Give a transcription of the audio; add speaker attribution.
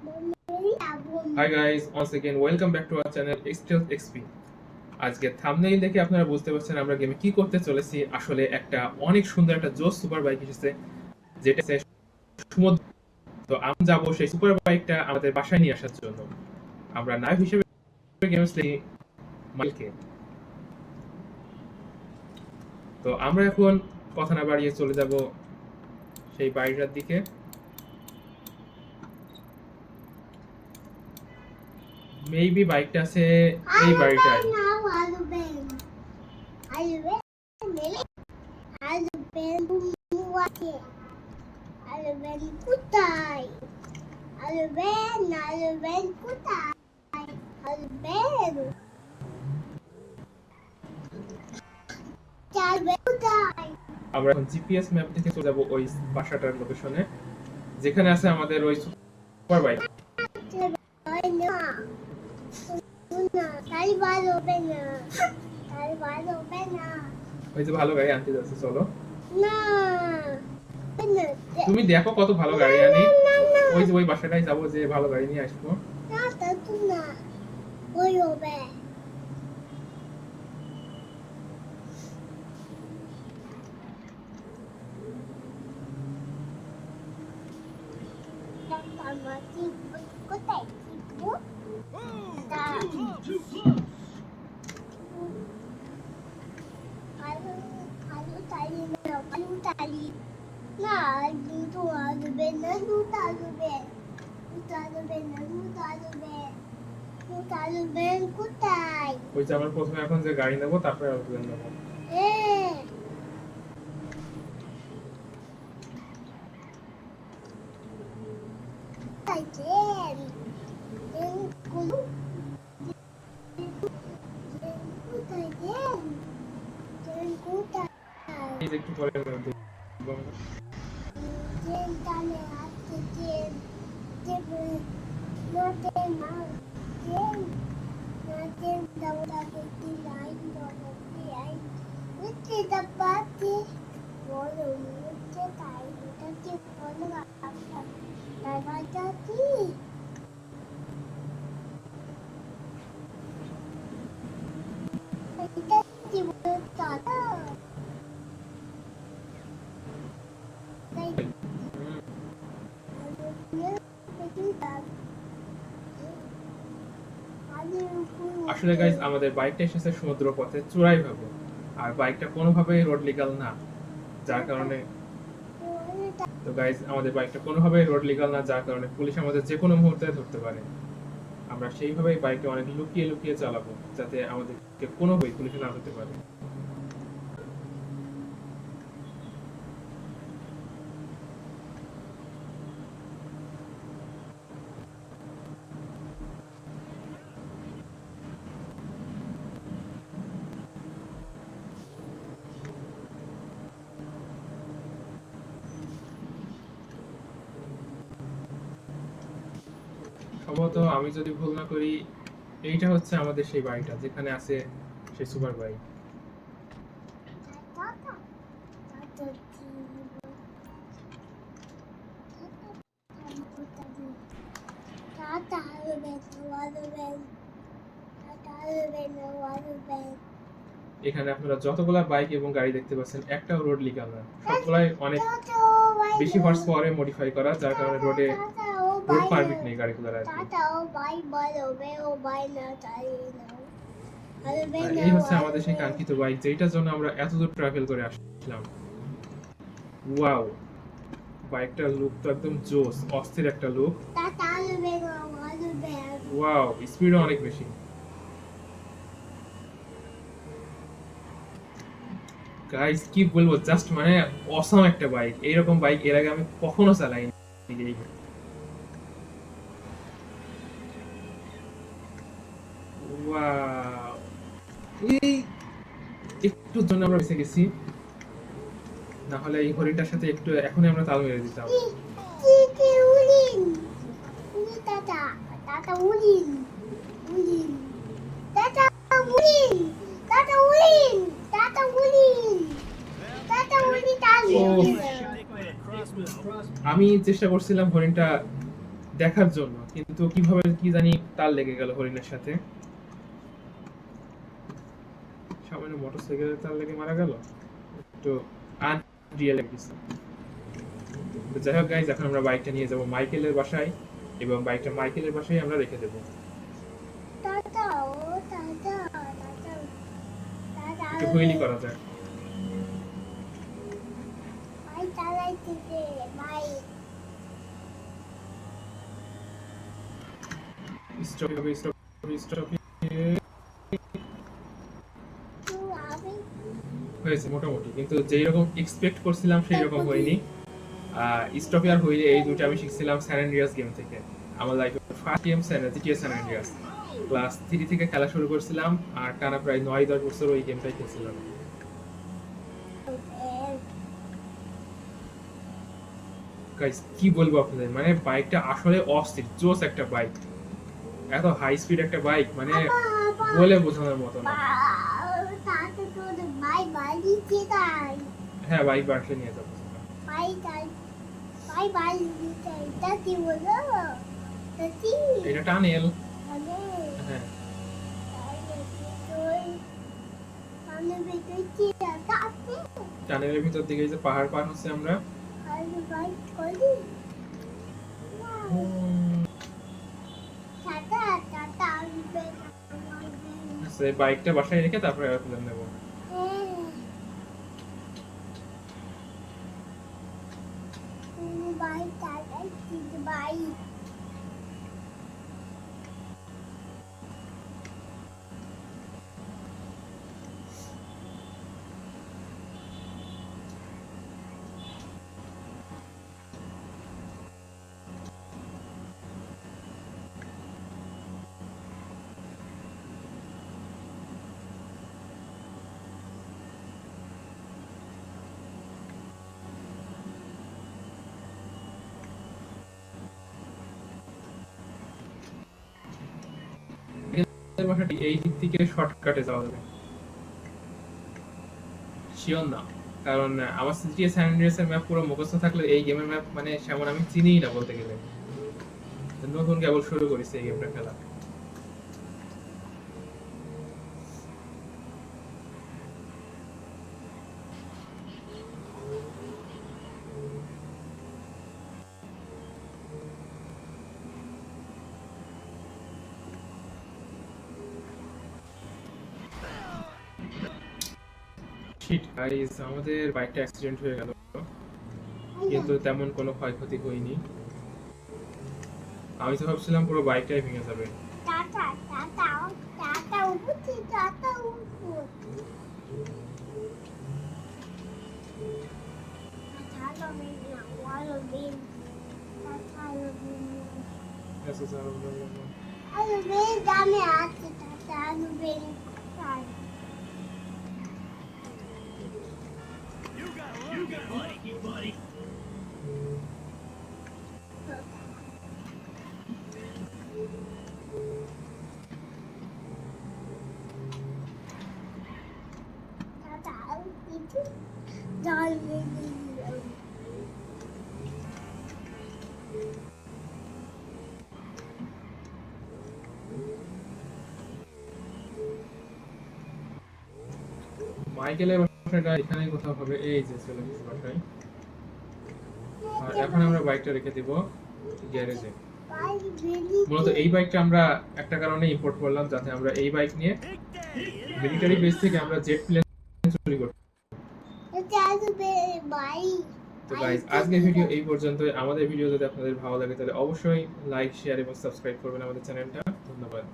Speaker 1: Hi guys, once again welcome back to our channel Stealth XP. আজকে thumbnail দেখে আপনারা বুঝতে পারছেন আমরা গেমে কি করতে চলেছি। আসলে একটা অনেক সুন্দর একটা জোস সুপার বাইক এসেছে, যেটা সমুদ্র। তো আমরা যাবো সেই সুপার বাইকটা আমাদের বাসায় নিয়ে আসার জন্য। আমরা নায়ক হিসেবে গেমস প্লে মাইলকে। তো আমরা এখন কথা না বাড়িয়ে চলে যাব সেই বাড়িটার দিকে। মেবি বাইকটা আছে এই বাড়িটায়। আমরা এখন জিপিএস ম্যাপ থেকে চলে যাব ওই বাসাটার লোকেশনে, যেখানে আছে আমাদের ওই সুপার বাইক। ওই যে ভালো গাড়ি আনতে যাচ্ছে, চলো। তুমি দেখো কত ভালো গাড়ি আনি। ওই যে ওই বাসাটায় যাবো, যে ভালো গাড়ি নিয়ে আসবো। ওই যে আমরা প্রথমে এখন যে গাড়ি নেবো, তারপরে এরোপ্লেন নেবো। একটু পরে আসলে গাইজ আমাদের বাইকটা এসেছে সমুদ্র পথে চূড়াই ভাবে, আর বাইকটা কোনোভাবেই রোড লিগাল না, যার কারণে তো গাইজ আমাদের বাইকটা কোনোভাবেই রোড লিগাল না, যার কারণে পুলিশ আমাদের যে কোনো মুহূর্তে ধরতে পারে। আমরা সেইভাবেই বাইকটা অনেক লুকিয়ে লুকিয়ে চালাবো, যাতে আমাদেরকে কোনোভাবেই পুলিশে না ধরতে পারে। সম্ভবত আমি যদি ভুল না করি, এইটা হচ্ছে আমাদের সেই বাড়িটা যেখানে আছে সেই সুপার বাইক। এখানে আপনারা যতগুলা বাইক এবং গাড়ি দেখতে পাচ্ছেন, একটাও রোড লিগাল না, সবগুলাই অনেক বেশি হর্স পাওয়ারে মডিফাই করা, যার কারণে রোড পারমিট নেই গাড়িগুলোর। এই হচ্ছে আমাদের সেই কাঙ্ক্ষিত বাইক, যেটার জন্য আমরা এত দূর ট্রাভেল করে আসলাম। ওয়াও, বাইকটার লুক তো একদম জোস, অস্থির একটা লুক। ওয়াও, স্পিডও অনেক বেশি। গাইস কি বলবো, জাস্ট মানে অসাম একটা বাইক। এইরকম বাইক এর আগে আমি কখনো চালাইনি। ওয়াও, এই একটু জন্য আমরা বেঁচে গেছি, না হলে এই হরিণটার সাথে একটু এখনই আমরা তাল মেরে দিতাম। আমি চেষ্টা করছিলাম হরিণটা দেখার জন্য, কিন্তু কিভাবে কি জানি তাল লেগে গেল হরিণের সাথে। সামান্য মোটরসাইকেলের তাল লেগে মারা গেল, একটু আনরিয়েল কিছু। তো যাই হোক গাইজ, এখন আমরা বাইকটা নিয়ে যাব মাইকেলের বাসায়, এবং বাইকটা মাইকেলের বাসায় আমরা রেখে দেবো। একটু হুইলি করা যাক। স্টপ হবে, স্টপ হবে, স্টপ হয়েছে মোটামুটি, কিন্তু যেই রকম এক্সপেক্ট করছিলাম সেই রকম হয়নি। স্টপ আর হুইলি এই দুটো আমি শিখছিলাম স্যান অ্যান্ড্রিয়াস গেম থেকে। আমার লাইফে ফার্স্ট গেম জিটিএ স্যান অ্যান্ড্রিয়াস। ক্লাস 3 থেকে খেলা শুরু করছিলাম, আর টানা প্রায় 9-10 বছর ওই গেমটাই খেলছিলাম। গাইস কি বলবো আপনাদের, মানে বাইকটা আসলে অস্থির জোস একটা বাইক, এত হাই স্পিড একটা বাইক, মানে বলে বোঝানোর মতো না। হ্যাঁ বাইক বাসে নিয়ে যাবো। এটা টানেল। হ্যাঁ টানেলের ভিতর দিকে যে পাহাড় পার হচ্ছে আমরা। বাইকটা বাসায় রেখে তারপরে প্ল্যান নেবো। এই দিক থেকে শর্টকাটে যাওয়া যাবে শিওর না, কারণ আমার সিটিএ স্যান অ্যান্ড্রিয়াস এর ম্যাপ পুরো মুখস্থ থাকলে এই গেমের ম্যাপ মানে সেমন আমি চিনিই না বলতে গেলে। নতুন কেবল শুরু করেছি এই গেমটা খেলা। শিট গাইস, আমাদের বাইকটা অ্যাক্সিডেন্ট হয়ে গেল, কিন্তু তেমন কোনো ক্ষয়ক্ষতি হয়নি। আমি তো ভাবছিলাম পুরো বাইকটাই ভেঙে যাবে। মাইকেলের বাসাটা এখানে কোথাও হবে, এই যে চলে গেছে বাসায়। আর এখন আমরা বাইকটা রেখে দিব গ্যারেজে। মূলত এই বাইকটা আমরা একটা কারণে ইম্পোর্ট করলাম, যাতে আমরা এই বাইক নিয়ে মিলিটারি বেস থেকে আমরা জেট প্লেন চুরি করতে। তো গাইস আজকের ভিডিও এই পর্যন্তই। আমাদের ভিডিও যদি আপনাদের ভালো লাগে তাহলে অবশ্যই লাইক, শেয়ার এবং সাবস্ক্রাইব করবেন আমাদের চ্যানেলটা। ধন্যবাদ।